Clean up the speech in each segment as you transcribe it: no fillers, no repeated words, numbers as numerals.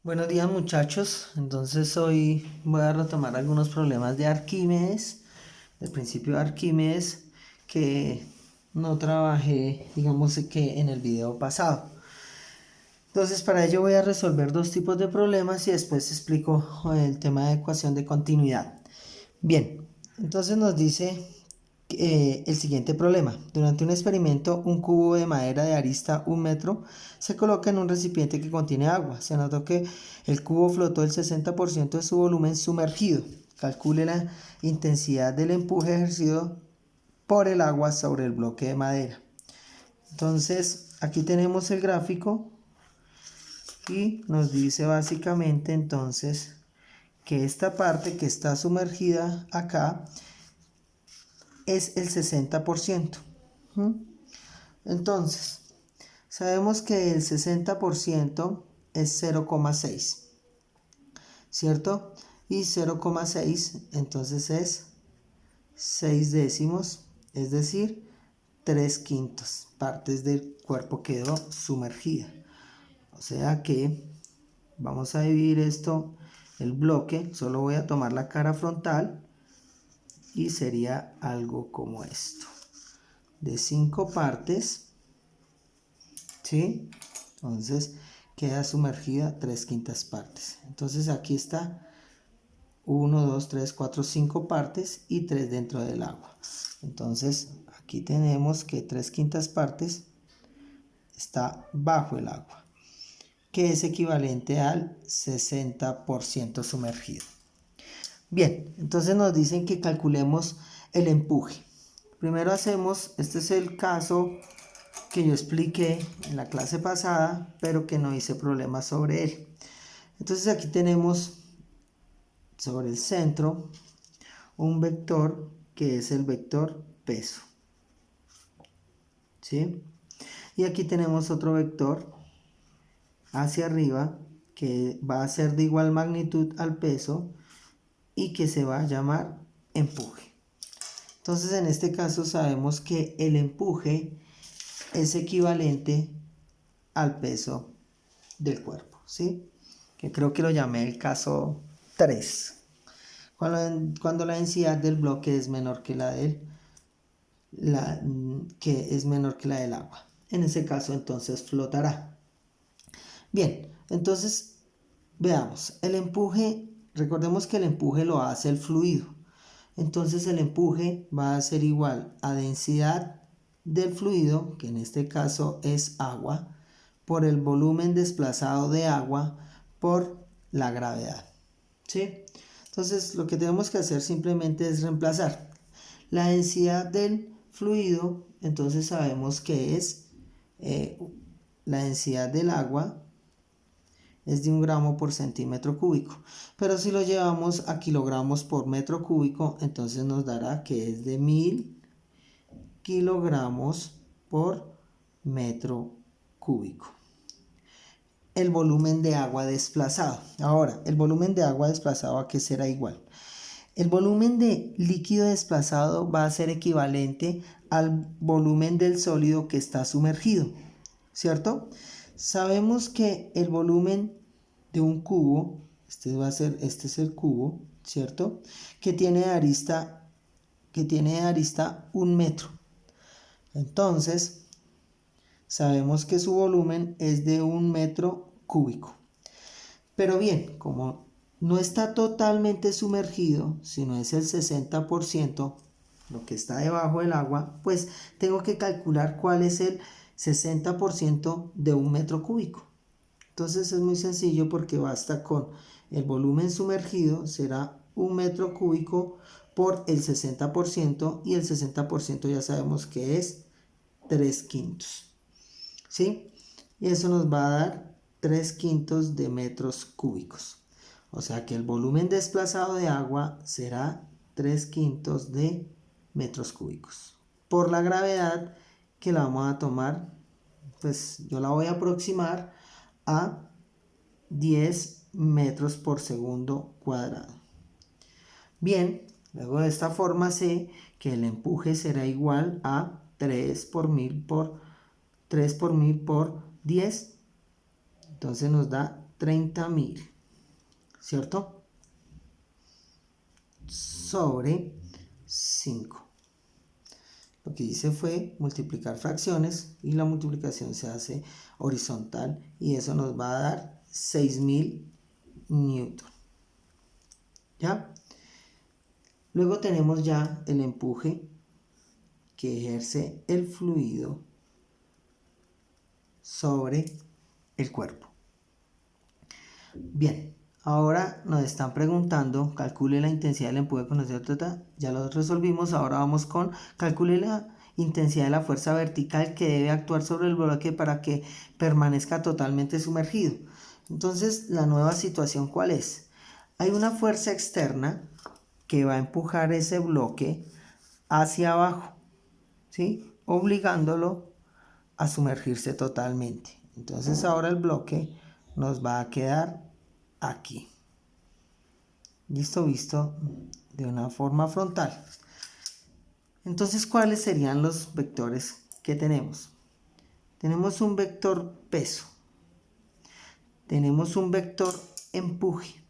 Buenos días muchachos, entonces hoy voy a retomar algunos problemas de Arquímedes, del principio de Arquímedes, que no trabajé, digamos que en el video pasado. Entonces para ello voy a resolver dos tipos de problemas y después explico el tema de ecuación de continuidad. Bien, entonces nos dice el siguiente problema. Durante un experimento, un cubo de madera de arista 1 metro se coloca en un recipiente que contiene agua. Se notó que el cubo flotó el 60% de su volumen sumergido. Calcule la intensidad del empuje ejercido por el agua sobre el bloque de madera. Entonces, aquí tenemos el gráfico y nos dice básicamente entonces que esta parte que está sumergida acá es el 60%. Entonces, sabemos que el 60% es 0,6, ¿cierto? Y 0,6 entonces es 6 décimos, es decir, 3/5 partes del cuerpo quedó sumergida. O sea que vamos a dividir esto, el bloque, solo voy a tomar la cara frontal y sería algo como esto. De 5 partes, ¿sí? Entonces queda sumergida 3/5 partes. Entonces aquí está 1, 2, 3, 4, 5 partes y 3 dentro del agua. Entonces aquí tenemos que 3/5 partes está bajo el agua, que es equivalente al 60% sumergido. Bien, entonces nos dicen que calculemos el empuje. Primero hacemos, este es el caso que yo expliqué en la clase pasada, pero que no hice problemas sobre él. Entonces aquí tenemos sobre el centro un vector que es el vector peso, ¿sí? Y aquí tenemos otro vector hacia arriba que va a ser de igual magnitud al peso y que se va a llamar empuje. Entonces en este caso sabemos que el empuje es equivalente al peso del cuerpo, ¿sí? Que creo que lo llamé el caso 3. Cuando la densidad del bloque es menor que que es menor que la del agua. En ese caso entonces flotará. Bien, entonces veamos, el empuje, recordemos que el empuje lo hace el fluido. Entonces el empuje va a ser igual a densidad del fluido, que en este caso es agua, por el volumen desplazado de agua por la gravedad, ¿sí? Entonces lo que tenemos que hacer simplemente es reemplazar la densidad del fluido. Entonces sabemos que es la densidad del agua es de 1 gramo por centímetro cúbico, pero si lo llevamos a kilogramos por metro cúbico, entonces nos dará que es de 1000 kilogramos por metro cúbico. El volumen de agua desplazado. Ahora, el volumen de agua desplazado, ¿a qué será igual? El volumen de líquido desplazado va a ser equivalente al volumen del sólido que está sumergido, ¿cierto? Sabemos que el volumen de un cubo, este es el cubo, ¿cierto? Que tiene de arista 1 metro. Entonces, sabemos que su volumen es de 1 metro cúbico. Pero bien, como no está totalmente sumergido, sino es el 60%, lo que está debajo del agua, pues tengo que calcular cuál es el 60% de 1 metro cúbico. Entonces es muy sencillo porque basta con el volumen sumergido, será 1 metro cúbico por el 60% y el 60% ya sabemos que es 3/5, ¿sí? Y eso nos va a dar 3/5 de metros cúbicos. O sea que el volumen desplazado de agua será 3/5 de metros cúbicos. Por la gravedad que la vamos a tomar, pues yo la voy a aproximar a 10 metros por segundo cuadrado. Bien, luego de esta forma sé que el empuje será igual a 3 por 1000 por 10. Entonces nos da 30.000, ¿cierto? Sobre 5. Lo que hice fue multiplicar fracciones y la multiplicación se hace horizontal y eso nos va a dar 6.000 newton. ¿Ya? Luego tenemos ya el empuje que ejerce el fluido sobre el cuerpo. Bien, ahora nos están preguntando, calcule la intensidad del empuje con ya lo resolvimos. Ahora vamos con calcule la intensidad de la fuerza vertical que debe actuar sobre el bloque para que permanezca totalmente sumergido. Entonces, la nueva situación, ¿cuál es? Hay una fuerza externa que va a empujar ese bloque hacia abajo, ¿sí? Obligándolo a sumergirse totalmente. Entonces ahora el bloque nos va a quedar aquí. ¿Listo? Visto de una forma frontal. Entonces, ¿cuáles serían los vectores que tenemos? Tenemos un vector peso. Tenemos un vector empuje.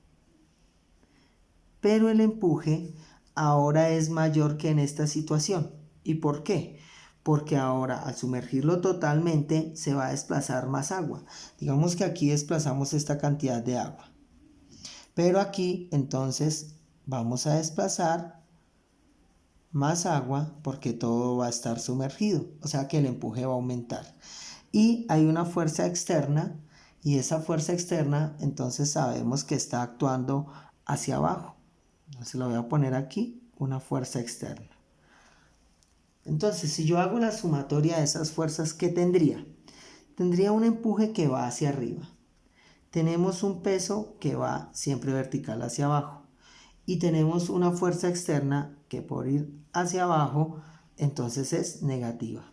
Pero el empuje ahora es mayor que en esta situación. ¿Y por qué? Porque ahora al sumergirlo totalmente se va a desplazar más agua. Digamos que aquí desplazamos esta cantidad de agua. Pero aquí entonces vamos a desplazar más agua porque todo va a estar sumergido. O sea que el empuje va a aumentar. Y hay una fuerza externa y esa fuerza externa entonces sabemos que está actuando hacia abajo. Entonces lo voy a poner aquí, una fuerza externa. Entonces, si yo hago la sumatoria de esas fuerzas, ¿qué tendría? Tendría un empuje que va hacia arriba. Tenemos un peso que va siempre vertical hacia abajo. Y tenemos una fuerza externa que por ir hacia abajo, entonces es negativa.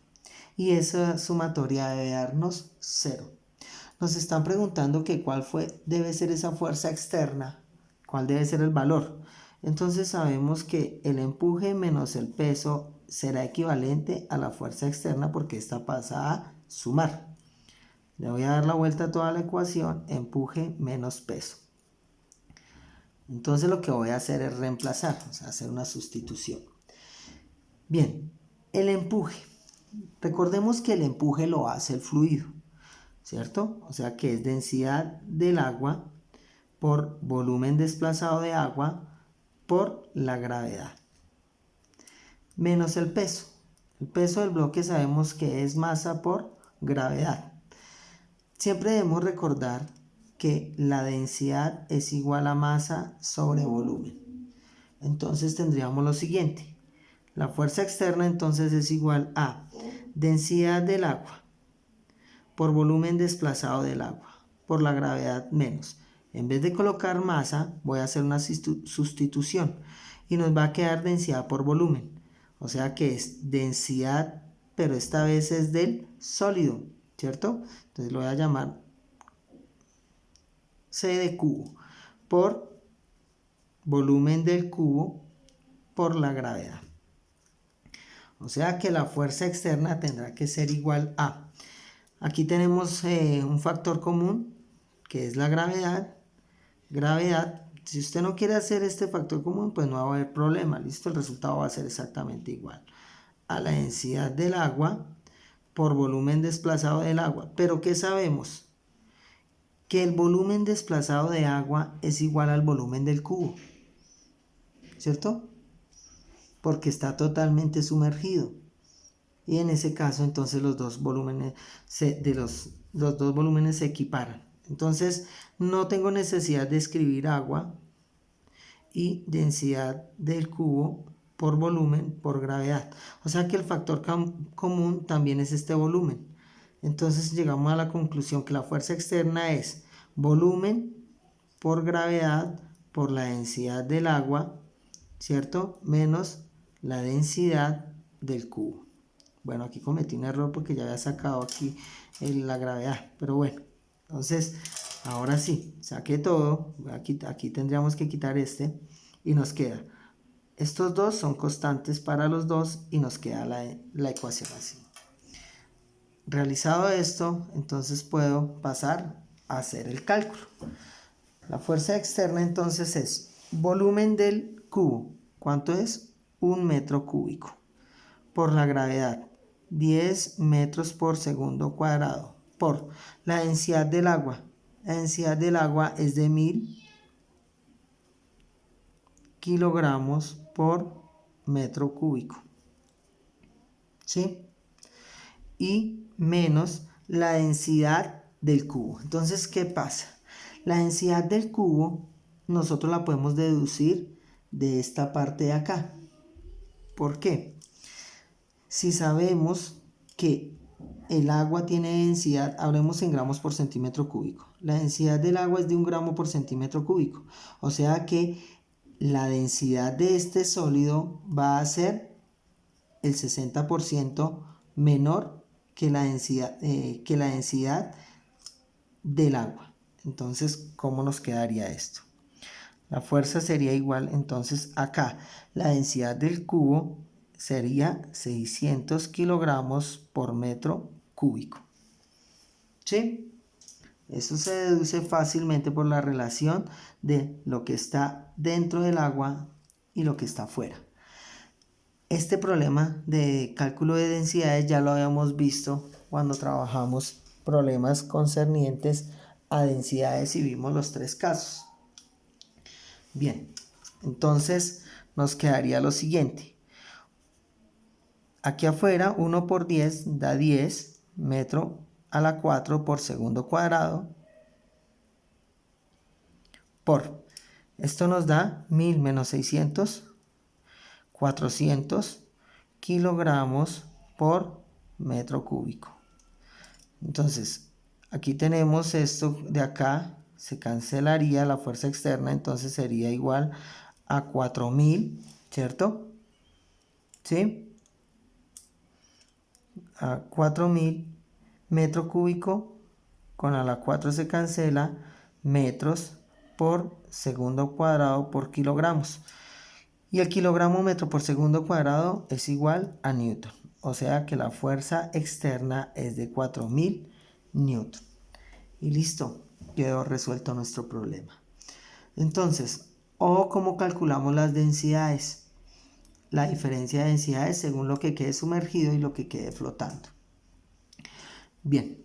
Y esa sumatoria debe darnos 0. Nos están preguntando que cuál debe ser esa fuerza externa, cuál debe ser el valor. Entonces sabemos que el empuje menos el peso será equivalente a la fuerza externa porque esta pasa a sumar. Le voy a dar la vuelta a toda la ecuación, empuje menos peso. Entonces lo que voy a hacer es reemplazar, o sea, hacer una sustitución. Bien, el empuje. Recordemos que el empuje lo hace el fluido, ¿cierto? O sea que es densidad del agua por volumen desplazado de agua por la gravedad. Menos el peso. El peso del bloque sabemos que es masa por gravedad. Siempre debemos recordar que la densidad es igual a masa sobre volumen. Entonces tendríamos lo siguiente. La fuerza externa entonces es igual a densidad del agua por volumen desplazado del agua por la gravedad menos. En vez de colocar masa, voy a hacer una sustitución y nos va a quedar densidad por volumen. O sea que es densidad, pero esta vez es del sólido, ¿cierto? Entonces lo voy a llamar C de cubo por volumen del cubo por la gravedad. O sea que la fuerza externa tendrá que ser igual a... Aquí tenemos un factor común que es la gravedad. Si usted no quiere hacer este factor común, pues no va a haber problema, listo, el resultado va a ser exactamente igual a la densidad del agua por volumen desplazado del agua. Pero ¿qué sabemos? Que el volumen desplazado de agua es igual al volumen del cubo, ¿cierto? Porque está totalmente sumergido. Y en ese caso, entonces los dos volúmenes los dos volúmenes se equiparan. Entonces, no tengo necesidad de escribir agua y densidad del cubo por volumen por gravedad. O sea que el factor común también es este volumen. Entonces llegamos a la conclusión que la fuerza externa es volumen por gravedad por la densidad del agua, ¿cierto? Menos la densidad del cubo. Bueno, aquí cometí un error porque ya había sacado aquí la gravedad, pero bueno, entonces ahora sí, saqué todo, aquí tendríamos que quitar este y nos queda, estos dos son constantes para los dos y nos queda la ecuación así. Realizado esto, entonces puedo pasar a hacer el cálculo. La fuerza externa entonces es volumen del cubo. ¿Cuánto es? 1 metro cúbico. Por la gravedad, 10 metros por segundo cuadrado. Por la densidad del agua. La densidad del agua es de 1000 kilogramos por metro cúbico. ¿Sí? Y menos la densidad del cubo. Entonces, ¿qué pasa? La densidad del cubo nosotros la podemos deducir de esta parte de acá. ¿Por qué? Si sabemos que el agua tiene densidad, hablemos en gramos por centímetro cúbico. La densidad del agua es de 1 gramo por centímetro cúbico. O sea que la densidad de este sólido va a ser el 60% menor que la densidad del agua. Entonces, ¿cómo nos quedaría esto? La fuerza sería igual, entonces acá la densidad del cubo sería 600 kilogramos por metro cúbico. ¿Sí? Eso se deduce fácilmente por la relación de lo que está dentro del agua y lo que está afuera. Este problema de cálculo de densidades ya lo habíamos visto cuando trabajamos problemas concernientes a densidades y vimos los 3 casos. Bien, entonces nos quedaría lo siguiente. Aquí afuera 1 por 10 da 10 metro a la 4 por segundo cuadrado. Por, esto nos da 1000 menos 600, 400 kilogramos por metro cúbico. Entonces, aquí tenemos esto de acá, se cancelaría la fuerza externa, entonces sería igual a 4000, ¿cierto? ¿Sí? A 4000 metro cúbico, con a la 4 se cancela, metros por segundo cuadrado por kilogramos. Y el kilogramo metro por segundo cuadrado es igual a newton. O sea que la fuerza externa es de 4000 newton. Y listo, quedó resuelto nuestro problema. Entonces, ¿cómo calculamos las densidades? La diferencia de densidades según lo que quede sumergido y lo que quede flotando. Bien,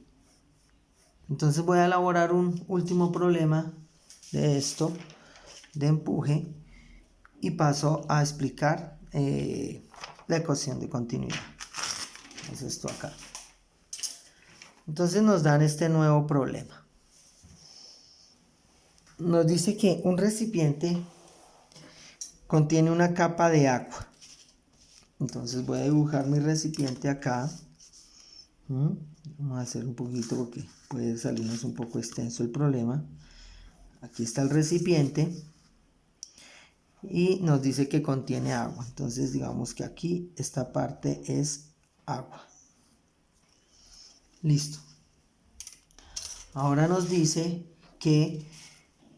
entonces voy a elaborar un último problema de esto, de empuje, y paso a explicar la ecuación de continuidad. Es esto acá. Entonces nos dan este nuevo problema. Nos dice que un recipiente contiene una capa de agua. Entonces voy a dibujar mi recipiente acá. Vamos a hacer un poquito porque puede salirnos un poco extenso el problema. Aquí está el recipiente. Y nos dice que contiene agua. Entonces digamos que aquí esta parte es agua. Listo. Ahora nos dice que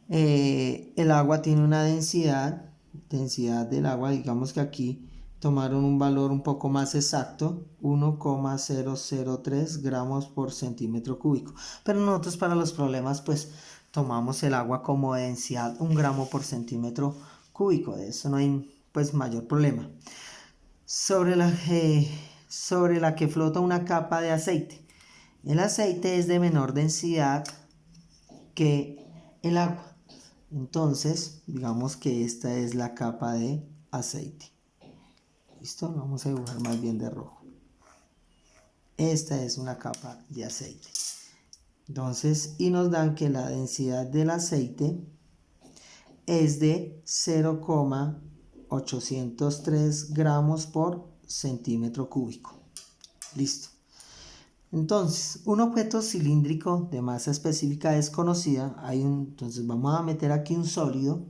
el agua tiene una densidad del agua, digamos que aquí tomaron un valor un poco más exacto, 1,003 gramos por centímetro cúbico. Pero nosotros para los problemas pues tomamos el agua como densidad 1 gramo por centímetro cúbico. De eso no hay pues mayor problema. Sobre la que flota una capa de aceite. El aceite es de menor densidad que el agua. Entonces, digamos que esta es la capa de aceite. ¿Listo? Vamos a dibujar más bien de rojo. Esta es una capa de aceite. Entonces, y nos dan que la densidad del aceite es de 0,803 gramos por centímetro cúbico. Listo. Entonces, un objeto cilíndrico de masa específica desconocida, entonces vamos a meter aquí un sólido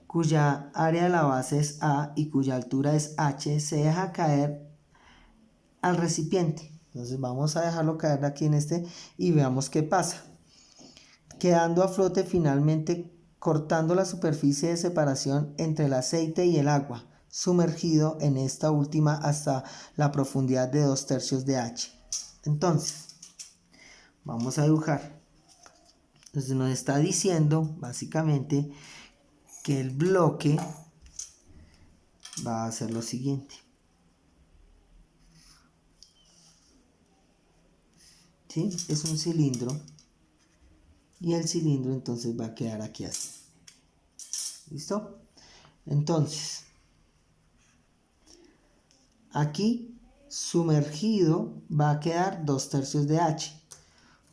cuya área de la base es A y cuya altura es H, se deja caer al recipiente. Entonces vamos a dejarlo caer aquí en este y veamos qué pasa. Quedando a flote finalmente, cortando la superficie de separación entre el aceite y el agua, sumergido en esta última hasta la profundidad de 2/3 de H. Entonces, vamos a dibujar. Entonces nos está diciendo básicamente que el bloque va a hacer lo siguiente. ¿Sí? Es un cilindro y el cilindro entonces va a quedar aquí así. ¿Listo? Entonces, aquí sumergido va a quedar 2/3 de h.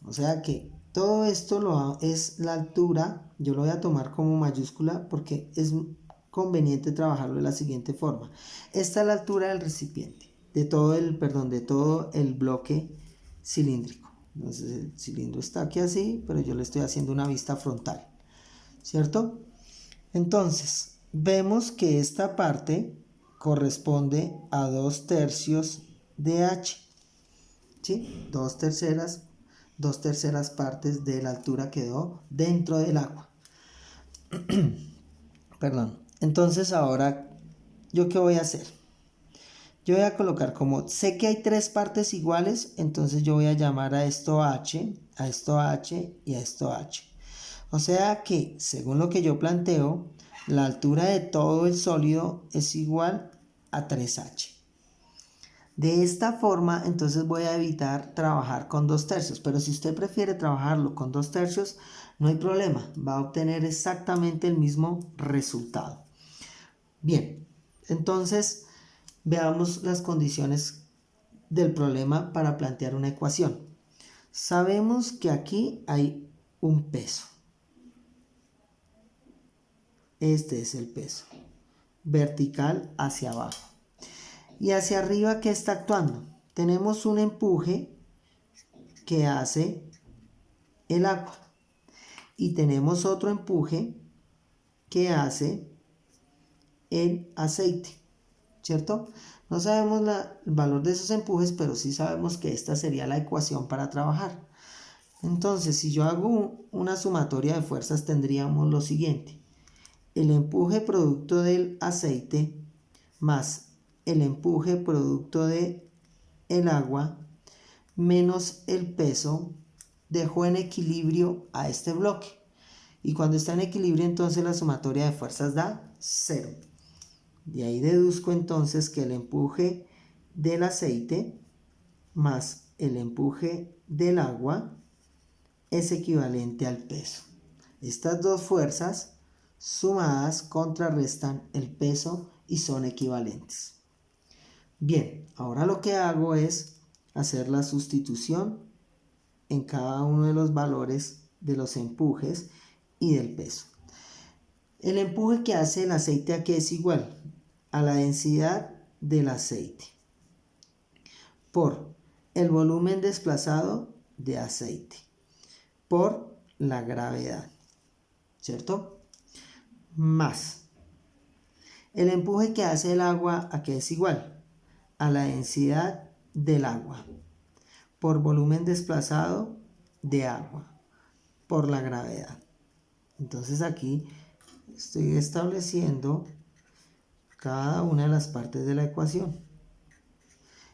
O sea que todo esto es la altura. Yo lo voy a tomar como mayúscula porque es conveniente trabajarlo de la siguiente forma. Esta es la altura del recipiente, de todo el bloque cilíndrico. Entonces el cilindro está aquí así, pero yo le estoy haciendo una vista frontal, ¿cierto? Entonces vemos que esta parte corresponde a 2/3 de h, ¿sí? 2/3 partes de la altura quedó dentro del agua. Perdón. Entonces ahora, ¿yo qué voy a hacer? Yo voy a colocar, como sé que hay 3 partes iguales, entonces yo voy a llamar a esto H, a esto H y a esto H. O sea que, según lo que yo planteo, la altura de todo el sólido es igual a 3H. De esta forma, entonces voy a evitar trabajar con 2/3, pero si usted prefiere trabajarlo con 2/3, no hay problema, va a obtener exactamente el mismo resultado. Bien, entonces veamos las condiciones del problema para plantear una ecuación. Sabemos que aquí hay un peso. Este es el peso, vertical hacia abajo. Y hacia arriba, ¿qué está actuando? Tenemos un empuje que hace el agua y tenemos otro empuje que hace el aceite, ¿cierto? No sabemos el valor de esos empujes, pero sí sabemos que esta sería la ecuación para trabajar. Entonces, si yo hago una sumatoria de fuerzas, tendríamos lo siguiente: el empuje producto del aceite más el empuje producto de el agua menos el peso dejó en equilibrio a este bloque. Y cuando está en equilibrio, entonces la sumatoria de fuerzas da 0. De ahí deduzco entonces que el empuje del aceite más el empuje del agua es equivalente al peso. Estas dos fuerzas sumadas contrarrestan el peso y son equivalentes. Bien, ahora lo que hago es hacer la sustitución en cada uno de los valores de los empujes y del peso. El empuje que hace el aceite aquí es igual a la densidad del aceite por el volumen desplazado de aceite por la gravedad, ¿cierto? Más el empuje que hace el agua aquí es igual a la densidad del agua por volumen desplazado de agua por la gravedad. Entonces aquí estoy estableciendo cada una de las partes de la ecuación.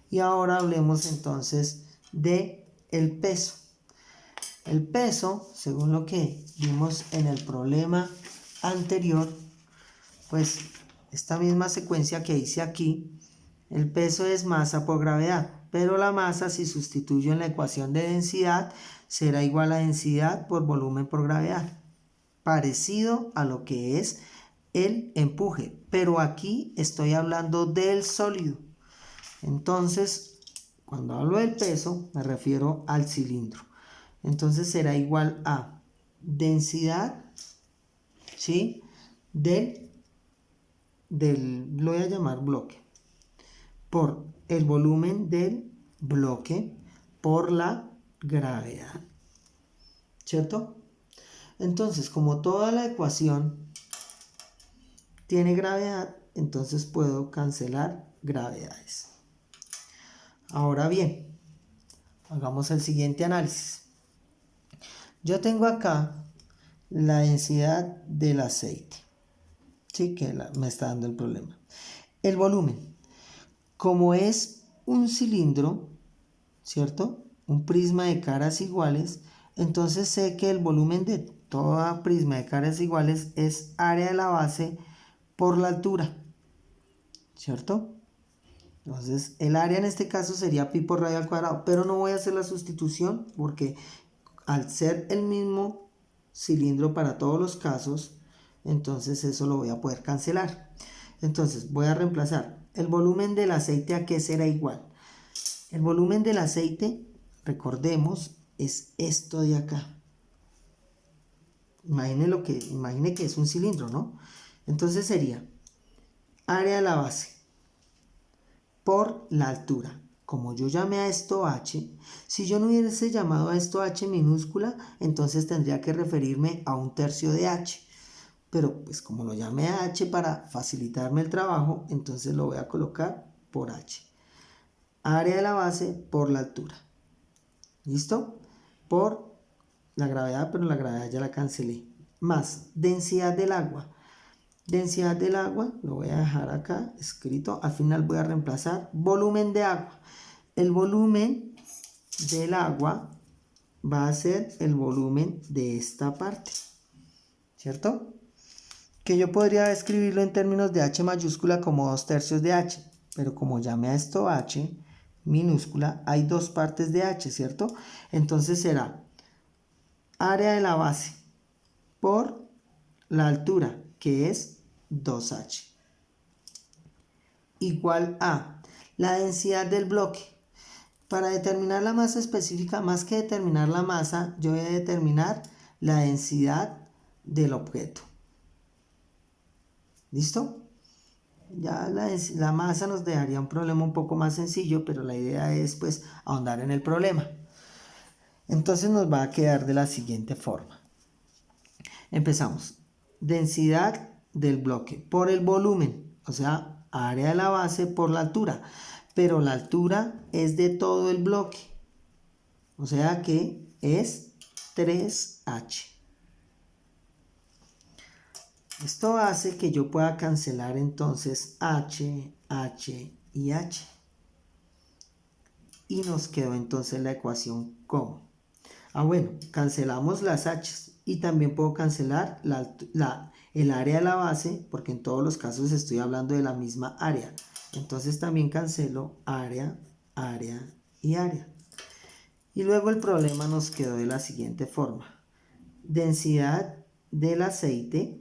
Y ahora hablemos entonces de el peso. El peso, según lo que vimos en el problema anterior, pues esta misma secuencia que hice aquí, el peso es masa por gravedad, pero la masa, si sustituyo en la ecuación de densidad, será igual a densidad por volumen por gravedad, parecido a lo que es el empuje, pero aquí estoy hablando del sólido. Entonces, cuando hablo del peso, me refiero al cilindro. Entonces será igual a densidad, ¿sí?, lo voy a llamar bloque, por el volumen del bloque por la gravedad, ¿cierto? Entonces, como toda la ecuación tiene gravedad, entonces puedo cancelar gravedades. Ahora bien, hagamos el siguiente análisis. Yo tengo acá la densidad del aceite, ¿sí?, que me está dando el problema. El volumen, como es un cilindro, ¿cierto?, un prisma de caras iguales, entonces sé que el volumen de toda prisma de caras iguales es área de la base por la altura, ¿cierto? Entonces el área en este caso sería pi por radio al cuadrado, pero no voy a hacer la sustitución porque al ser el mismo cilindro para todos los casos, entonces eso lo voy a poder cancelar. Entonces voy a reemplazar el volumen del aceite. ¿A qué será igual? El volumen del aceite, recordemos, es esto de acá. Imagine que es un cilindro, ¿no? Entonces sería área de la base por la altura. Como yo llamé a esto h, si yo no hubiese llamado a esto h minúscula, entonces tendría que referirme a 1/3 de h. Pero pues como lo llamé a h para facilitarme el trabajo, entonces lo voy a colocar por h. Área de la base por la altura. ¿Listo? Por la gravedad, pero la gravedad ya la cancelé. Más densidad del agua. Densidad del agua, lo voy a dejar acá escrito. Al final voy a reemplazar volumen de agua. El volumen del agua va a ser el volumen de esta parte, ¿cierto? Que yo podría escribirlo en términos de h mayúscula como 2/3 de h, pero como llamé a esto h minúscula, hay dos partes de h, ¿cierto? Entonces será área de la base por la altura, que es 2h, igual a la densidad del bloque. Para determinar la masa específica, más que determinar la masa, yo voy a determinar la densidad del objeto. ¿Listo? Ya la masa nos dejaría un problema un poco más sencillo, pero la idea es pues ahondar en el problema. Entonces nos va a quedar de la siguiente forma. Empezamos. Densidad del bloque por el volumen, o sea, área de la base por la altura. Pero la altura es de todo el bloque, o sea que es 3h. Esto hace que yo pueda cancelar entonces h, h y h. Y nos quedó entonces la ecuación como. Bueno, cancelamos las h y también puedo cancelar el área de la base, porque en todos los casos estoy hablando de la misma área. Entonces también cancelo área, área y área. Y luego el problema nos quedó de la siguiente forma. Densidad del aceite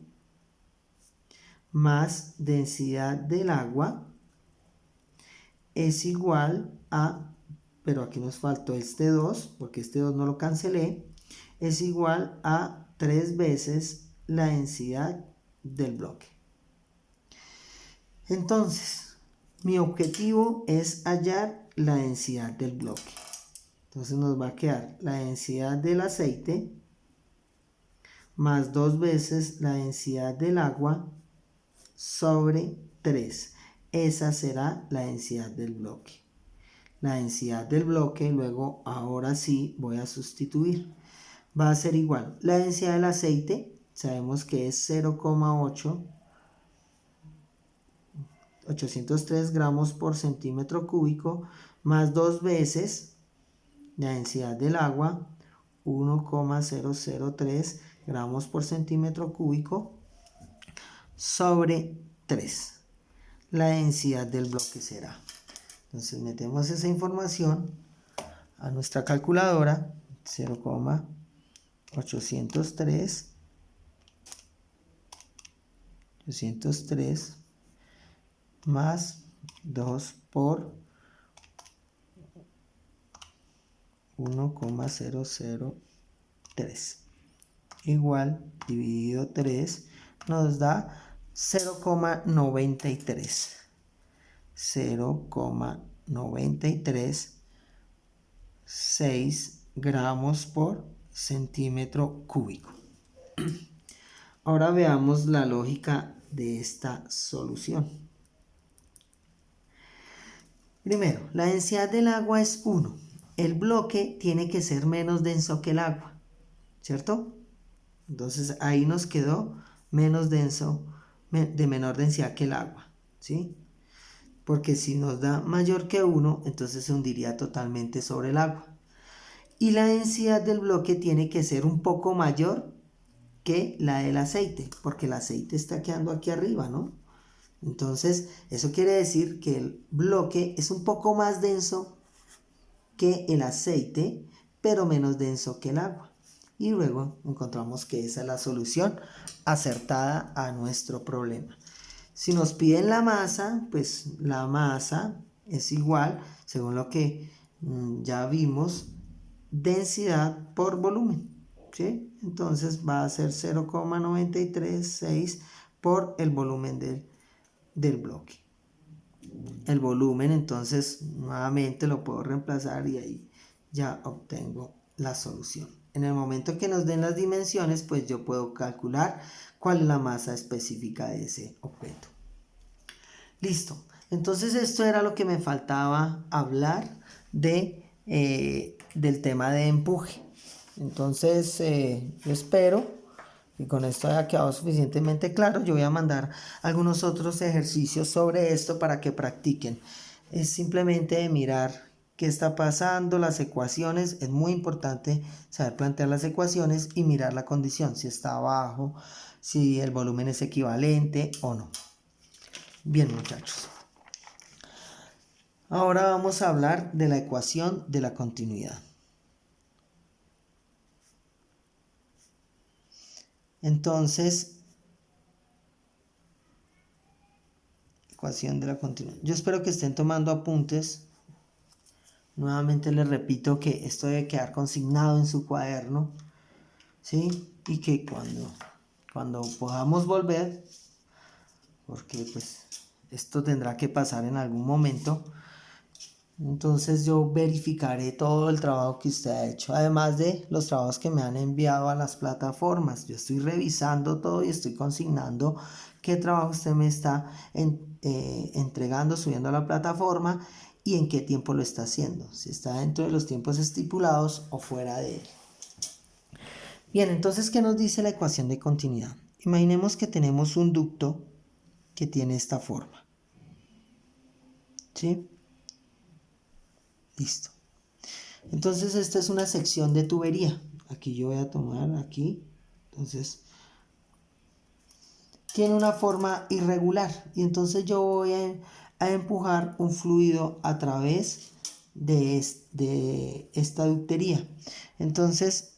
más densidad del agua es igual a, pero aquí nos faltó este 2, porque este 2 no lo cancelé, es igual a 3 veces la densidad del bloque. Entonces, mi objetivo es hallar la densidad del bloque. Entonces nos va a quedar la densidad del aceite más 2 veces la densidad del agua sobre 3. Esa será la densidad del bloque. La densidad del bloque, luego ahora sí voy a sustituir. Va a ser igual. La densidad del aceite, sabemos que es 0,803 gramos por centímetro cúbico, más 2 veces la densidad del agua, 1,003 gramos por centímetro cúbico, sobre 3. La densidad del bloque será. Entonces metemos esa información a nuestra calculadora, 0,803 más 2 por 1,003 igual dividido 3 nos da 0,93. 0,936 gramos por centímetro cúbico. Ahora veamos la lógica de esta solución. Primero, la densidad del agua es 1. El bloque tiene que ser menos denso que el agua, ¿cierto? Entonces ahí nos quedó menos denso, de menor densidad que el agua, ¿sí? Porque si nos da mayor que 1, entonces se hundiría totalmente sobre el agua. y la densidad del bloque tiene que ser un poco mayor que la del aceite, porque el aceite está quedando aquí arriba, ¿no? Entonces, eso quiere decir que el bloque es un poco más denso que el aceite, pero menos denso que el agua. Y luego encontramos que esa es la solución acertada a nuestro problema. Si nos piden la masa, pues la masa es igual, según lo que ya vimos, densidad por volumen, ¿sí? Entonces va a ser 0,936 por el volumen del bloque. El volumen, entonces, nuevamente lo puedo reemplazar y ahí ya obtengo la solución. En el momento que nos den las dimensiones, pues yo puedo calcular cuál es la masa específica de ese objeto. Listo. Entonces esto era lo que me faltaba hablar del tema de empuje. Entonces yo espero y con esto haya quedado suficientemente claro. Yo voy a mandar algunos otros ejercicios sobre esto para que practiquen. Es simplemente mirar qué está pasando, las ecuaciones. Es muy importante saber plantear las ecuaciones y mirar la condición, si está abajo, si el volumen es equivalente o no. Bien, muchachos. Ahora vamos a hablar de la ecuación de la continuidad. Entonces, ecuación de la continuidad. Yo espero que estén tomando apuntes. Nuevamente les repito que esto debe quedar consignado en su cuaderno, ¿sí? Y que cuando podamos volver, porque pues esto tendrá que pasar en algún momento, entonces yo verificaré todo el trabajo que usted ha hecho, además de los trabajos que me han enviado a las plataformas. Yo estoy revisando todo y estoy consignando qué trabajo usted me está entregando, subiendo a la plataforma y en qué tiempo lo está haciendo, si está dentro de los tiempos estipulados o fuera de él. Bien, entonces, ¿qué nos dice la ecuación de continuidad? Imaginemos que tenemos un ducto que tiene esta forma, ¿sí? Listo. Entonces esta es una sección de tubería. Aquí yo voy a tomar aquí. Entonces tiene una forma irregular. Y entonces yo voy a empujar un fluido a través de esta ductería. Entonces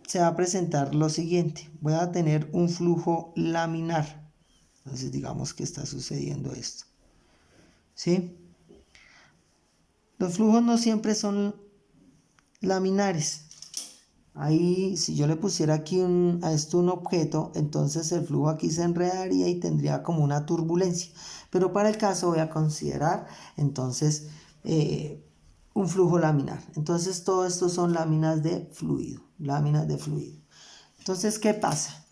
se va a presentar lo siguiente. Voy a tener un flujo laminar. Entonces digamos que está sucediendo esto. ¿Sí? Los flujos no siempre son laminares. Ahí, si yo le pusiera aquí a esto un objeto, entonces el flujo aquí se enredaría y tendría como una turbulencia. Pero para el caso voy a considerar entonces un flujo laminar. Entonces todo esto son láminas de fluido, láminas de fluido. Entonces, ¿qué pasa?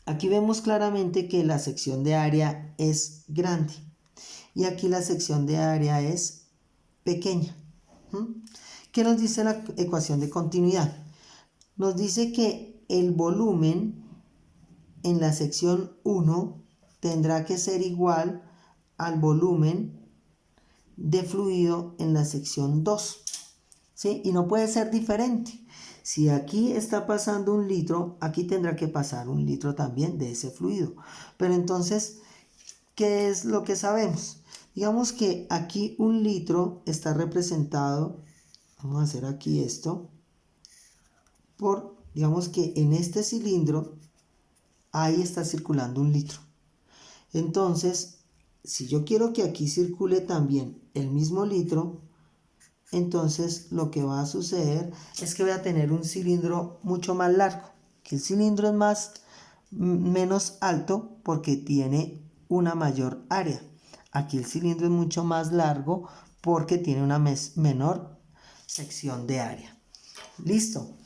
Aquí vemos claramente que la sección de área es grande y aquí la sección de área es pequeña. ¿Qué nos dice la ecuación de continuidad? Nos dice que el volumen en la sección 1 tendrá que ser igual al volumen de fluido en la sección 2, ¿sí? Y no puede ser diferente. Si aquí está pasando 1 litro, aquí tendrá que pasar 1 litro también de ese fluido. Pero entonces, ¿qué es lo que sabemos? Digamos que aquí 1 litro está representado, vamos a hacer aquí esto, digamos que en este cilindro, ahí está circulando 1 litro. Entonces, si yo quiero que aquí circule también el mismo litro, entonces lo que va a suceder es que voy a tener un cilindro mucho más largo, que el cilindro es menos alto porque tiene una mayor área. Aquí el cilindro es mucho más largo porque tiene una menor sección de área. Listo.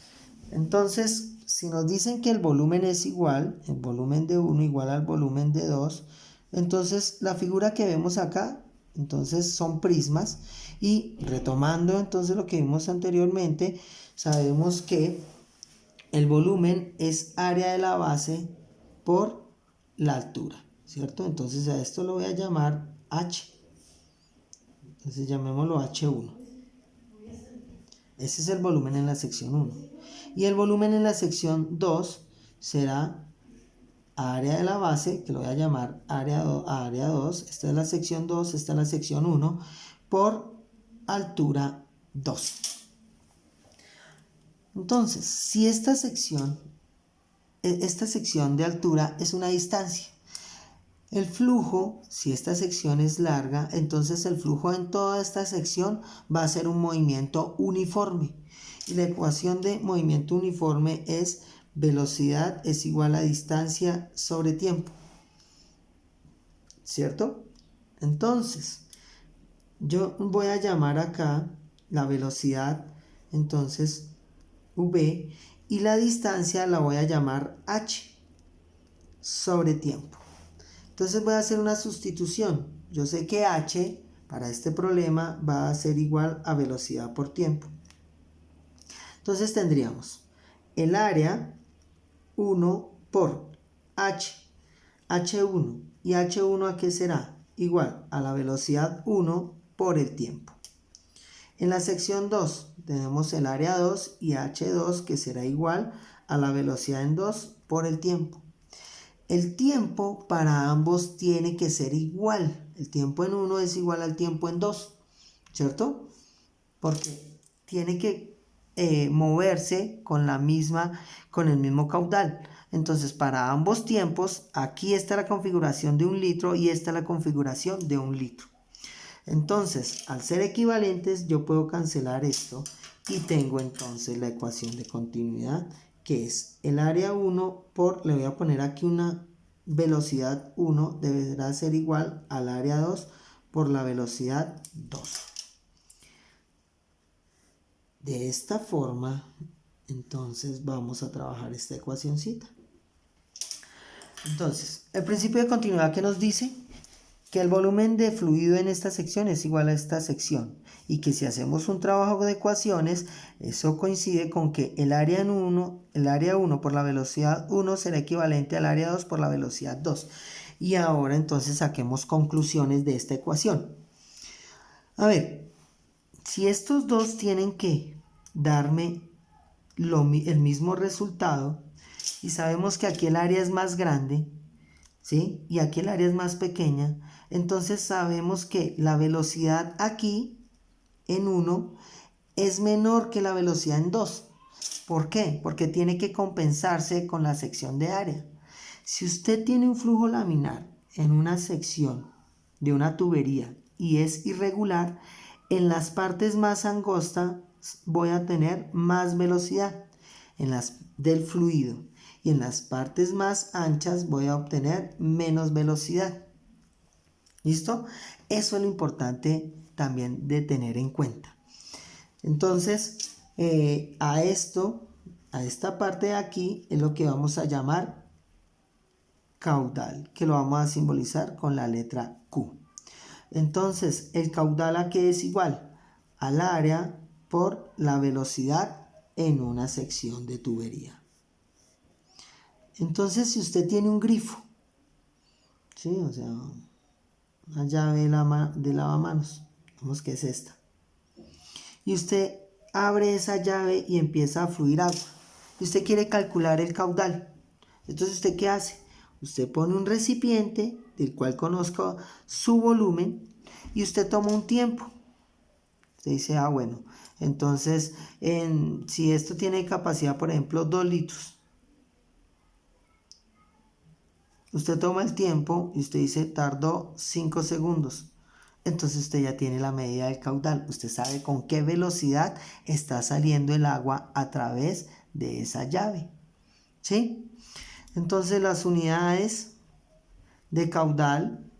Entonces, si nos dicen que el volumen es igual, el volumen de 1 igual al volumen de 2, entonces la figura que vemos acá, entonces son prismas, y retomando entonces lo que vimos anteriormente, sabemos que el volumen es área de la base por la altura, ¿cierto? Entonces a esto lo voy a llamar H. Entonces llamémoslo H1. Ese es el volumen en la sección 1. Y el volumen en la sección 2 será área de la base, que lo voy a llamar área 2. Esta es la sección 2, esta es la sección 1, por altura 2. Entonces, si esta sección de altura es una distancia, el flujo, si esta sección es larga, entonces el flujo en toda esta sección va a ser un movimiento uniforme. Y la ecuación de movimiento uniforme es velocidad es igual a distancia sobre tiempo. ¿Cierto? Entonces, yo voy a llamar acá la velocidad, entonces, v, y la distancia la voy a llamar h sobre tiempo. Entonces voy a hacer una sustitución. Yo sé que h para este problema va a ser igual a velocidad por tiempo. Entonces tendríamos el área 1 por h, h1. ¿Y h1 a qué será? Igual a la velocidad 1 por el tiempo. En la sección 2 tenemos el área 2 y h2 que será igual a la velocidad en 2 por el tiempo. El tiempo para ambos tiene que ser igual. El tiempo en 1 es igual al tiempo en 2, ¿cierto? Porque tiene que moverse con el mismo caudal. Entonces, para ambos tiempos, aquí está la configuración de 1 litro y esta la configuración de 1 litro. Entonces, al ser equivalentes, yo puedo cancelar esto y tengo entonces la ecuación de continuidad, que es el área 1 por, le voy a poner aquí una velocidad 1, deberá ser igual al área 2 por la velocidad 2. De esta forma, entonces vamos a trabajar esta ecuacióncita. Entonces, el principio de continuidad que nos dice que el volumen de fluido en esta sección es igual a esta sección y que si hacemos un trabajo de ecuaciones, eso coincide con que el área 1 por la velocidad 1 será equivalente al área 2 por la velocidad 2. Y ahora entonces saquemos conclusiones de esta ecuación. A ver, si estos dos tienen que darme el mismo resultado y sabemos que aquí el área es más grande, ¿sí? Y aquí el área es más pequeña, entonces sabemos que la velocidad aquí en 1 es menor que la velocidad en 2. ¿Por qué? Porque tiene que compensarse con la sección de área. Si usted tiene un flujo laminar en una sección de una tubería y es irregular, en las partes más angostas voy a tener más velocidad del fluido y en las partes más anchas voy a obtener menos velocidad. ¿Listo? Eso es lo importante también de tener en cuenta. Entonces, a esta parte de aquí es lo que vamos a llamar caudal, que lo vamos a simbolizar con la letra Q. Entonces, el caudal ¿a qué es igual? Al área por la velocidad en una sección de tubería. Entonces, si usted tiene un grifo, ¿sí? O sea, una llave de lavamanos, digamos que es esta, y usted abre esa llave y empieza a fluir agua, y usted quiere calcular el caudal. Entonces, ¿usted qué hace? Usted pone un recipiente del cual conozca su volumen y usted toma un tiempo. Usted dice, bueno, entonces si esto tiene capacidad, por ejemplo, 2 litros, usted toma el tiempo y usted dice, tardó 5 segundos. Entonces usted ya tiene la medida del caudal. Usted sabe con qué velocidad está saliendo el agua a través de esa llave. ¿Sí? Entonces las unidades de caudal,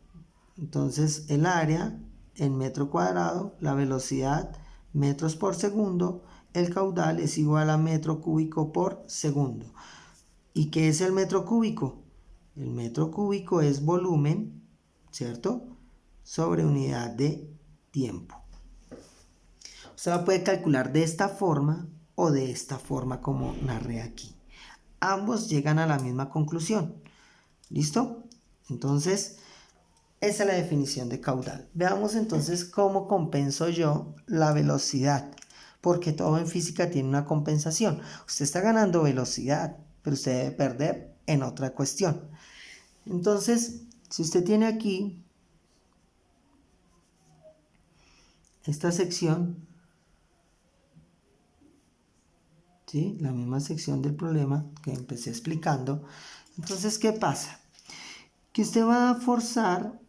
entonces el área en metro cuadrado, la velocidad metros por segundo, el caudal es igual a metro cúbico por segundo. ¿Y qué es el metro cúbico? El metro cúbico es volumen, ¿cierto? Sobre unidad de tiempo. Usted la puede calcular de esta forma o de esta forma como narré aquí. Ambos llegan a la misma conclusión. ¿Listo? Entonces, esa es la definición de caudal. Veamos entonces cómo compenso yo la velocidad. porque todo en física tiene una compensación. Usted está ganando velocidad, pero usted debe perder en otra cuestión. Entonces, si usted tiene aquí esta sección, ¿sí? La misma sección del problema que empecé explicando, entonces, ¿qué pasa? Que usted va a forzar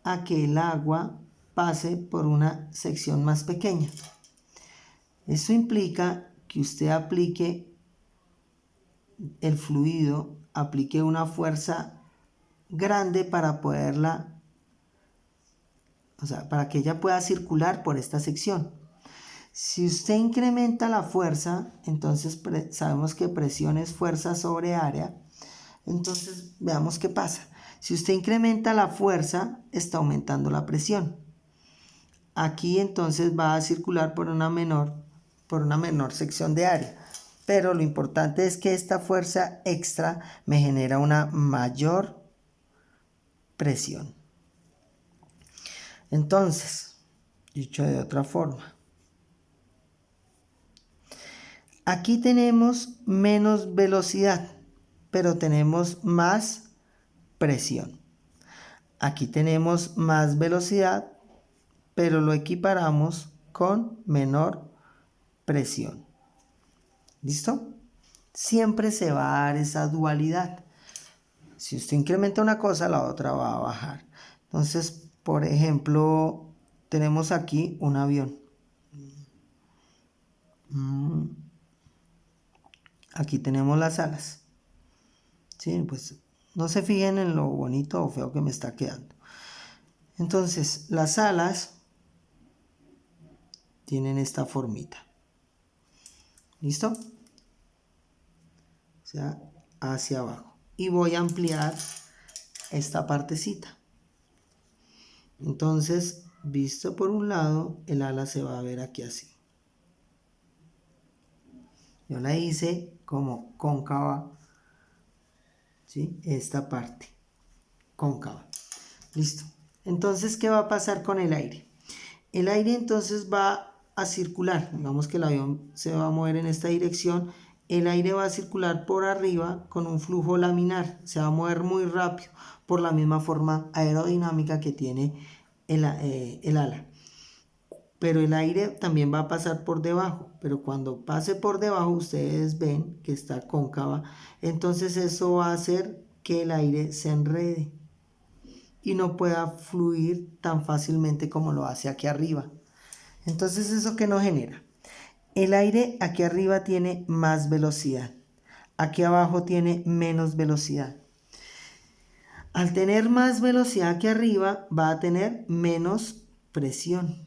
a que el agua pase por una sección más pequeña. Eso implica que usted aplique el fluido, aplique una fuerza grande para poderla, o sea, para que ella pueda circular por esta sección. Si usted incrementa la fuerza, entonces sabemos que presión es fuerza sobre área. Entonces veamos qué pasa. Si usted incrementa la fuerza, está aumentando la presión. Aquí entonces va a circular por una menor sección de área. Pero lo importante es que esta fuerza extra me genera una mayor presión. Entonces, dicho de otra forma, aquí tenemos menos velocidad, pero tenemos más presión. Aquí tenemos más velocidad, pero lo equiparamos con menor presión. ¿Listo? Siempre se va a dar esa dualidad. Si usted incrementa una cosa, la otra va a bajar. Entonces, por ejemplo, tenemos aquí un avión. Aquí tenemos las alas. ¿Sí? Pues no se fijen en lo bonito o feo que me está quedando. Entonces, las alas tienen esta formita. ¿Listo? O sea, hacia abajo. Y voy a ampliar esta partecita. Entonces, visto por un lado, el ala se va a ver aquí así. Yo la hice como cóncava, ¿sí? Esta parte, cóncava. Listo. Entonces, ¿qué va a pasar con el aire? El aire entonces va a circular. Digamos que el avión se va a mover en esta dirección. El aire va a circular por arriba con un flujo laminar. Se va a mover muy rápido por la misma forma aerodinámica que tiene el ala. Pero el aire también va a pasar por debajo. Pero cuando pase por debajo, ustedes ven que está cóncava. Entonces eso va a hacer que el aire se enrede y no pueda fluir tan fácilmente como lo hace aquí arriba. Entonces, ¿eso qué nos genera? El aire aquí arriba tiene más velocidad. Aquí abajo tiene menos velocidad. Al tener más velocidad aquí arriba, va a tener menos presión.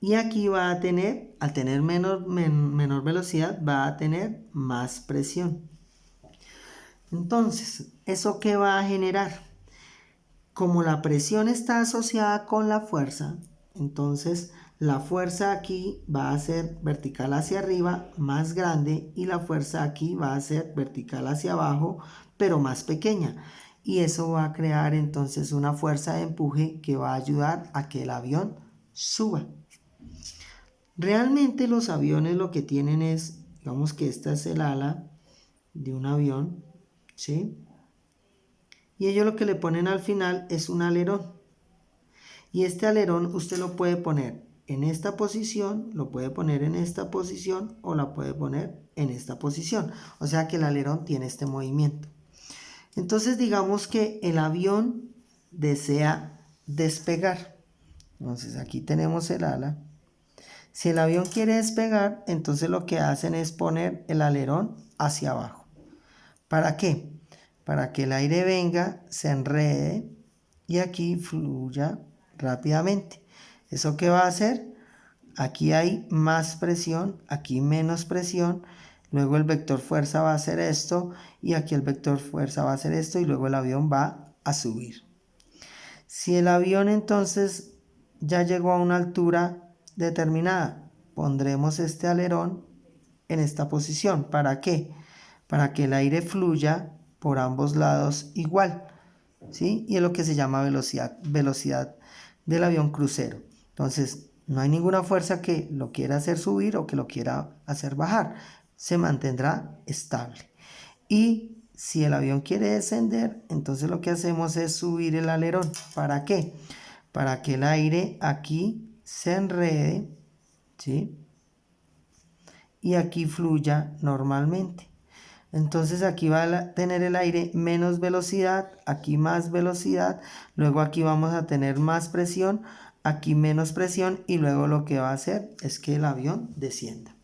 Y aquí va a tener, al tener menor velocidad, va a tener más presión. Entonces, ¿eso qué va a generar? Como la presión está asociada con la fuerza, entonces la fuerza aquí va a ser vertical hacia arriba, más grande, y la fuerza aquí va a ser vertical hacia abajo, pero más pequeña. Y eso va a crear entonces una fuerza de empuje que va a ayudar a que el avión suba. Realmente los aviones lo que tienen es, digamos que esta es el ala de un avión, ¿sí? Y ellos lo que le ponen al final es un alerón. Y este alerón usted lo puede poner en esta posición, lo puede poner en esta posición o la puede poner en esta posición. O sea que el alerón tiene este movimiento. Entonces digamos que el avión desea despegar. Entonces aquí tenemos el ala. Si el avión quiere despegar, entonces lo que hacen es poner el alerón hacia abajo. ¿Para qué? Para que el aire venga, se enrede y aquí fluya rápidamente. ¿Eso qué va a hacer? Aquí hay más presión, aquí menos presión. Luego el vector fuerza va a hacer esto y aquí el vector fuerza va a hacer esto y luego el avión va a subir. Si el avión entonces ya llegó a una altura determinada, pondremos este alerón en esta posición. ¿Para qué? Para que el aire fluya por ambos lados igual, ¿sí? Y es lo que se llama velocidad del avión crucero. Entonces, No hay ninguna fuerza que lo quiera hacer subir o que lo quiera hacer bajar. Se mantendrá estable. Y si el avión quiere descender, entonces lo que hacemos es subir el alerón. ¿Para qué? Para que el aire aquí se enrede, ¿sí? Y aquí fluya normalmente. Entonces aquí va a tener el aire menos velocidad, aquí más velocidad, luego aquí vamos a tener más presión, aquí menos presión y luego lo que va a hacer es que el avión descienda.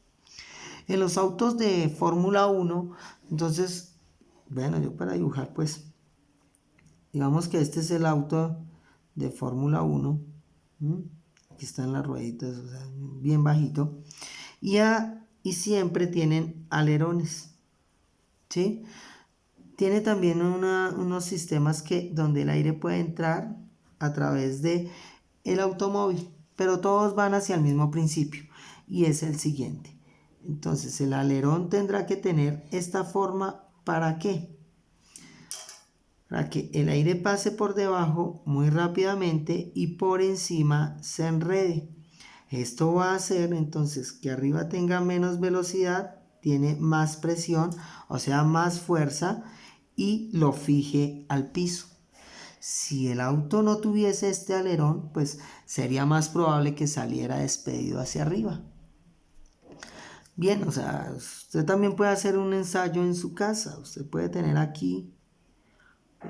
En los autos de Fórmula 1, entonces, bueno, yo para dibujar pues, digamos que este es el auto de Fórmula 1, ¿m? Aquí están las rueditas, o sea, bien bajito, y siempre tienen alerones, ¿sí? Tiene también unos sistemas donde el aire puede entrar a través de el automóvil, pero todos van hacia el mismo principio y es el siguiente. Entonces el alerón tendrá que tener esta forma. ¿Para qué? Para que el aire pase por debajo muy rápidamente y por encima se enrede. Esto va a hacer entonces que arriba tenga menos velocidad, tiene más presión, o sea, más fuerza, y lo fije al piso. Si el auto no tuviese este alerón, pues sería más probable que saliera despedido hacia arriba. Bien, o sea, usted también puede hacer un ensayo en su casa. Usted puede tener aquí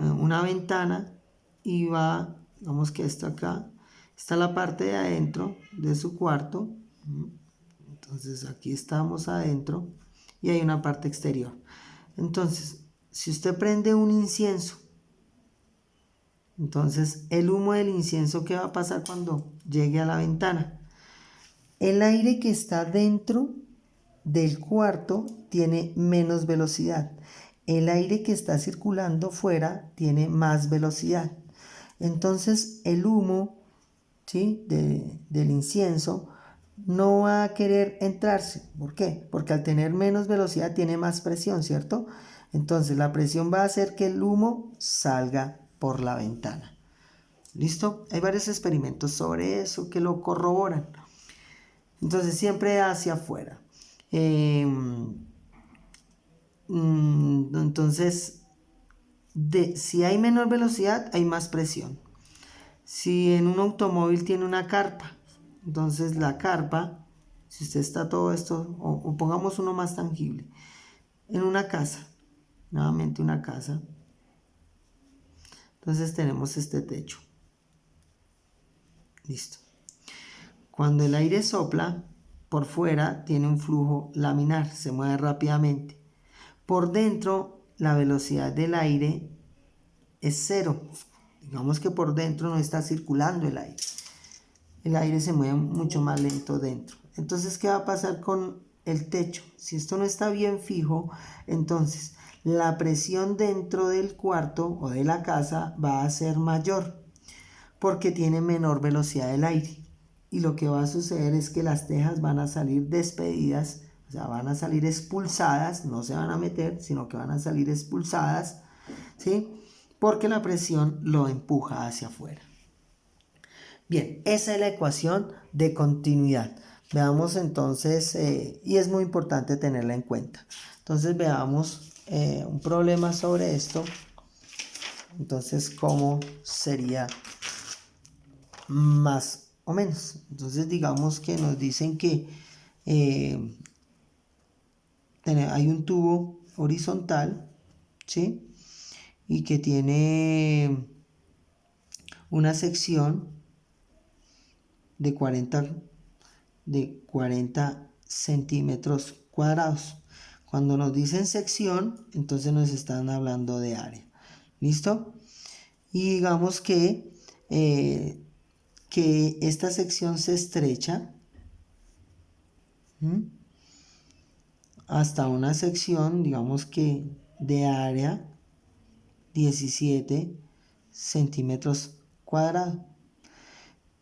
una ventana y digamos que esto acá, está la parte de adentro de su cuarto. Entonces aquí estamos adentro y hay una parte exterior. Entonces, si usted prende un incienso, entonces el humo del incienso, ¿qué va a pasar cuando llegue a la ventana? El aire que está dentro del cuarto tiene menos velocidad. El aire que está circulando fuera tiene más velocidad. Entonces el humo, ¿sí?, del incienso no va a querer entrarse. ¿Por qué? Porque al tener menos velocidad tiene más presión, ¿cierto? Entonces la presión va a hacer que el humo salga por la ventana. ¿Listo? Hay varios experimentos sobre eso que lo corroboran. Entonces siempre hacia afuera. Entonces, si hay menor velocidad, hay más presión. Si en un automóvil tiene una carpa, entonces la carpa, si usted está todo esto, o pongamos uno más tangible, en una casa, nuevamente una casa, entonces tenemos este techo. Listo. Cuando el aire sopla, por fuera tiene un flujo laminar, se mueve rápidamente. Por dentro, la velocidad del aire es cero. Digamos que por dentro no está circulando el aire. El aire se mueve mucho más lento dentro. Entonces, ¿qué va a pasar con el techo? Si esto no está bien fijo, entonces la presión dentro del cuarto o de la casa va a ser mayor porque tiene menor velocidad del aire. Y lo que va a suceder es que las tejas van a salir despedidas, o sea, van a salir expulsadas, no se van a meter, sino que van a salir expulsadas, ¿sí? Porque la presión lo empuja hacia afuera. Bien, esa es la ecuación de continuidad. Veamos entonces, y es muy importante tenerla en cuenta. Entonces veamos un problema sobre esto. Entonces, ¿cómo sería más o menos? Entonces digamos que nos dicen que hay un tubo horizontal, ¿sí?, y que tiene una sección de 40 centímetros cuadrados. Cuando nos dicen sección, entonces nos están hablando de área. ¿Listo? Y digamos que esta sección se estrecha hasta una sección, digamos que de área 17 centímetros cuadrados.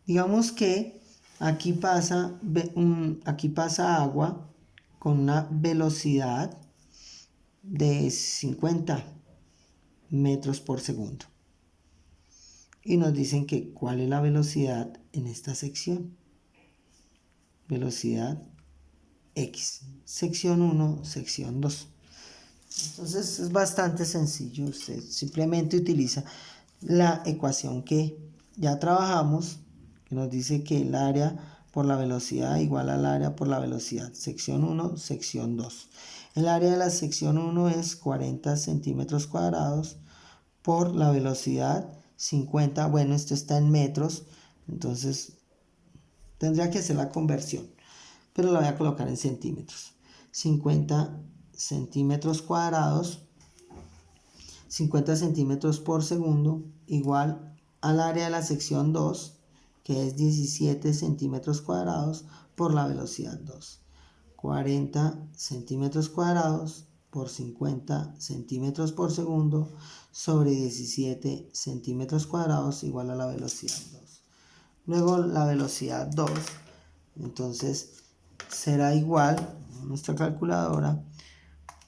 Digamos que aquí pasa agua con una velocidad de 50 metros por segundo. Y nos dicen que cuál es la velocidad en esta sección. velocidad X. Sección 1, sección 2. Entonces es bastante sencillo. Usted simplemente utiliza la ecuación que ya trabajamos, que nos dice que el área por la velocidad igual al área por la velocidad. Sección 1, sección 2. El área de la sección 1 es 40 centímetros cuadrados por la velocidad 50. Bueno, esto está en metros, entonces tendría que hacer la conversión, pero la voy a colocar en centímetros. 50 centímetros cuadrados, 50 centímetros por segundo, igual al área de la sección 2, que es 17 centímetros cuadrados por la velocidad 2. 40 centímetros cuadrados por 50 centímetros por segundo sobre 17 centímetros cuadrados igual a la velocidad 2. Luego la velocidad 2, entonces será igual, nuestra calculadora,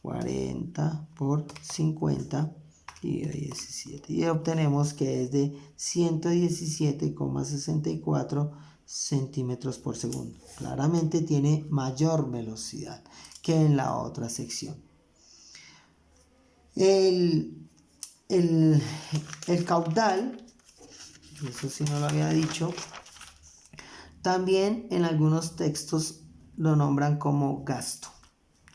40 por 50 y 17. Y obtenemos que es de 117,64 centímetros por segundo. Claramente tiene mayor velocidad que en la otra sección. El caudal, eso sí no lo había dicho, también en algunos textos lo nombran como gasto.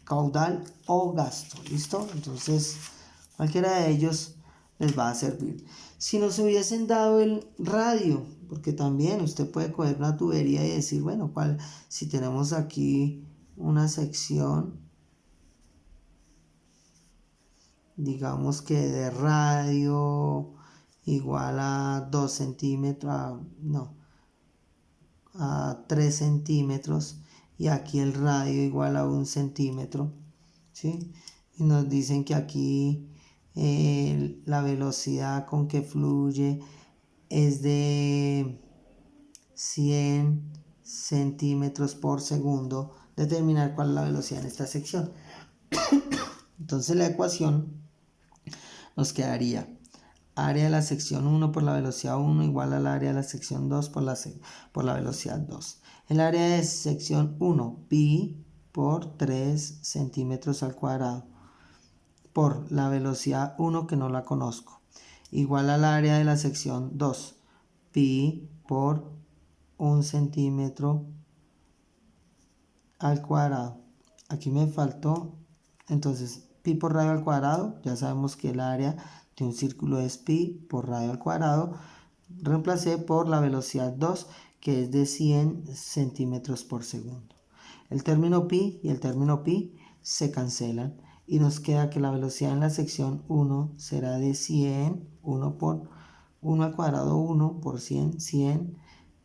Caudal o gasto, ¿listo? Entonces cualquiera de ellos les va a servir. Si nos hubiesen dado el radio, porque también usted puede coger una tubería y decir, bueno, si tenemos aquí una sección, digamos que de radio igual a 2 centímetros, a 3 centímetros, y aquí el radio igual a 1 centímetro, ¿sí? Y nos dicen que aquí la velocidad con que fluye es de 100 centímetros por segundo. Determinar cuál es la velocidad en esta sección. Entonces la ecuación nos quedaría área de la sección 1 por la velocidad 1 igual al área de la sección 2 por la velocidad 2. El área de sección 1, pi por 3 centímetros al cuadrado por la velocidad 1 que no la conozco, igual al área de la sección 2, pi por 1 centímetro al cuadrado. Aquí me faltó, entonces pi por radio al cuadrado, ya sabemos que el área de un círculo es pi por radio al cuadrado. Reemplacé por la velocidad 2, que es de 100 centímetros por segundo. El término pi y el término pi se cancelan y nos queda que la velocidad en la sección 1 será de 100, 1 por 1 al cuadrado, 1 por 100, 100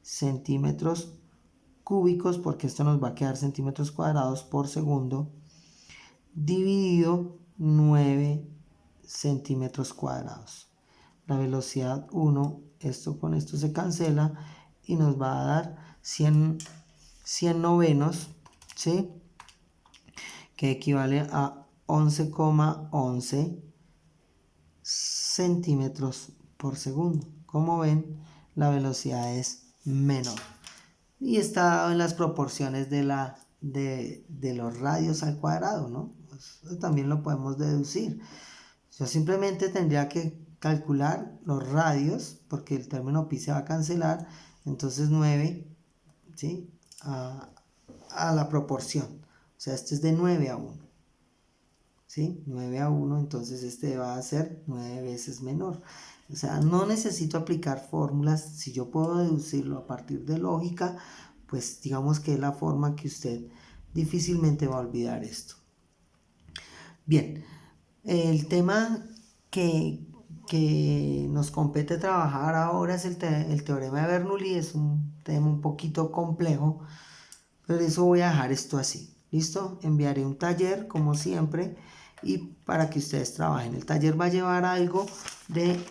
centímetros cúbicos, porque esto nos va a quedar centímetros cuadrados por segundo, dividido 9 centímetros cuadrados. La velocidad 1, esto con esto se cancela y nos va a dar 100 novenos, ¿sí? Que equivale a 11,11 centímetros por segundo. Como ven, la velocidad es menor y está dado en las proporciones de los radios al cuadrado, ¿no? Eso también lo podemos deducir. Yo simplemente tendría que calcular los radios, porque el término pi se va a cancelar, entonces 9, ¿sí? A la proporción, o sea, este es de 9 a 1, ¿sí? 9 a 1, entonces este va a ser 9 veces menor. O sea, no necesito aplicar fórmulas. Si yo puedo deducirlo a partir de lógica, pues digamos que es la forma que usted difícilmente va a olvidar esto. Bien, el tema que nos compete trabajar ahora es el teorema de Bernoulli. Es un tema un poquito complejo, pero eso voy a dejar esto así. ¿Listo? Enviaré un taller como siempre y para que ustedes trabajen. El taller va a llevar algo del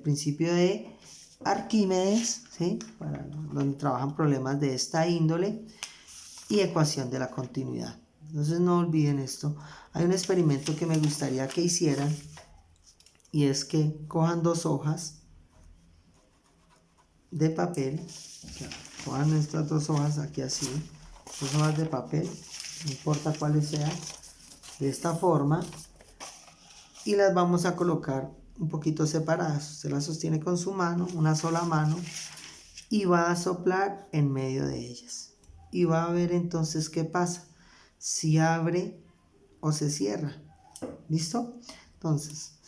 principio de Arquímedes, ¿sí? Para donde trabajan problemas de esta índole, y ecuación de la continuidad. Entonces no olviden esto. Hay un experimento que me gustaría que hicieran, y es que cojan 2 hojas de papel, cojan estas dos hojas aquí así, dos hojas de papel, no importa cuáles sean, de esta forma, y las vamos a colocar un poquito separadas. Usted las sostiene con su mano, una sola mano, y va a soplar en medio de ellas. Y va a ver entonces qué pasa, si abre o se cierra. ¿Listo? Entonces,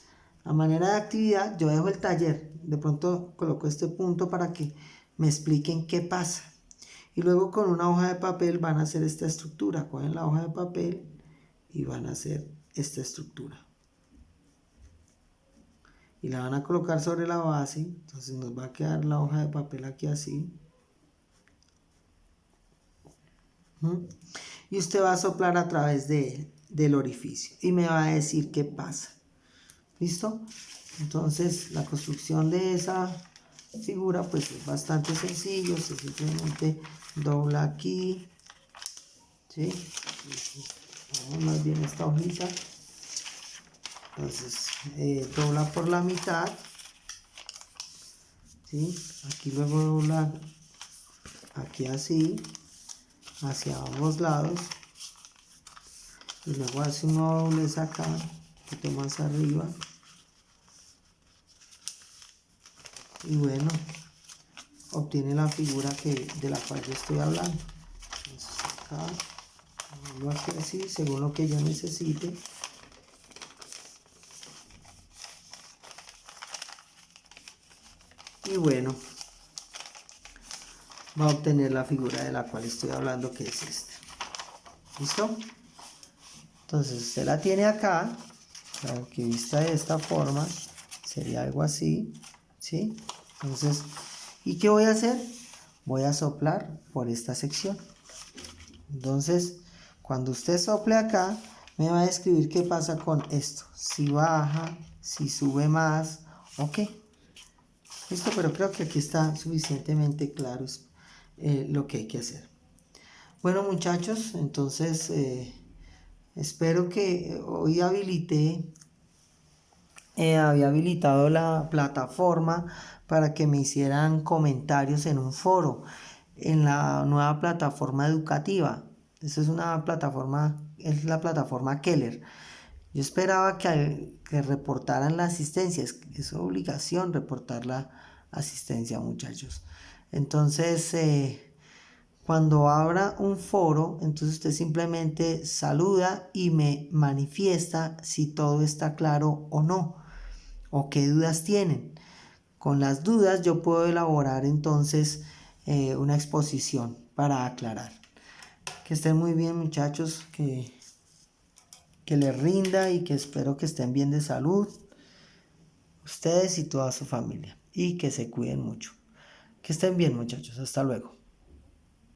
a manera de actividad, yo dejo el taller. De pronto coloco este punto para que me expliquen qué pasa. Y luego con una hoja de papel van a hacer esta estructura. Cogen la hoja de papel y van a hacer esta estructura. Y la van a colocar sobre la base. Entonces nos va a quedar la hoja de papel aquí así. Y usted va a soplar a través del orificio. Y me va a decir qué pasa. ¿Listo? Entonces la construcción de esa figura pues es bastante sencillo. Usted simplemente dobla aquí. ¿Sí? Vamos más bien esta hojita. Entonces dobla por la mitad, ¿sí? Aquí luego dobla aquí así, hacia ambos lados, y luego hace un doblez acá, un poquito más arriba, y bueno, obtiene la figura de la cual yo estoy hablando. Entonces acá, lo hago así, según lo que yo necesite. Y bueno, va a obtener la figura de la cual estoy hablando, que es esta. ¿Listo? Entonces usted la tiene acá, claro, que vista de esta forma sería algo así, ¿sí? Entonces, ¿y qué voy a hacer? Voy a soplar por esta sección. Entonces, cuando usted sople acá, me va a describir qué pasa con esto, si baja, si sube más, o qué. Listo, pero creo que aquí está suficientemente claro lo que hay que hacer. Bueno, muchachos, entonces espero que hoy había habilitado la plataforma para que me hicieran comentarios en un foro, en la nueva plataforma educativa. Esa es una plataforma, es la plataforma Keller. Yo esperaba que reportaran la asistencia, es obligación reportar la asistencia, muchachos. Entonces, cuando abra un foro, entonces usted simplemente saluda y me manifiesta si todo está claro o no, o qué dudas tienen. Con las dudas yo puedo elaborar entonces una exposición para aclarar. Que estén muy bien, muchachos, que les rinda y que espero que estén bien de salud, ustedes y toda su familia, y que se cuiden mucho. Que estén bien, muchachos, hasta luego.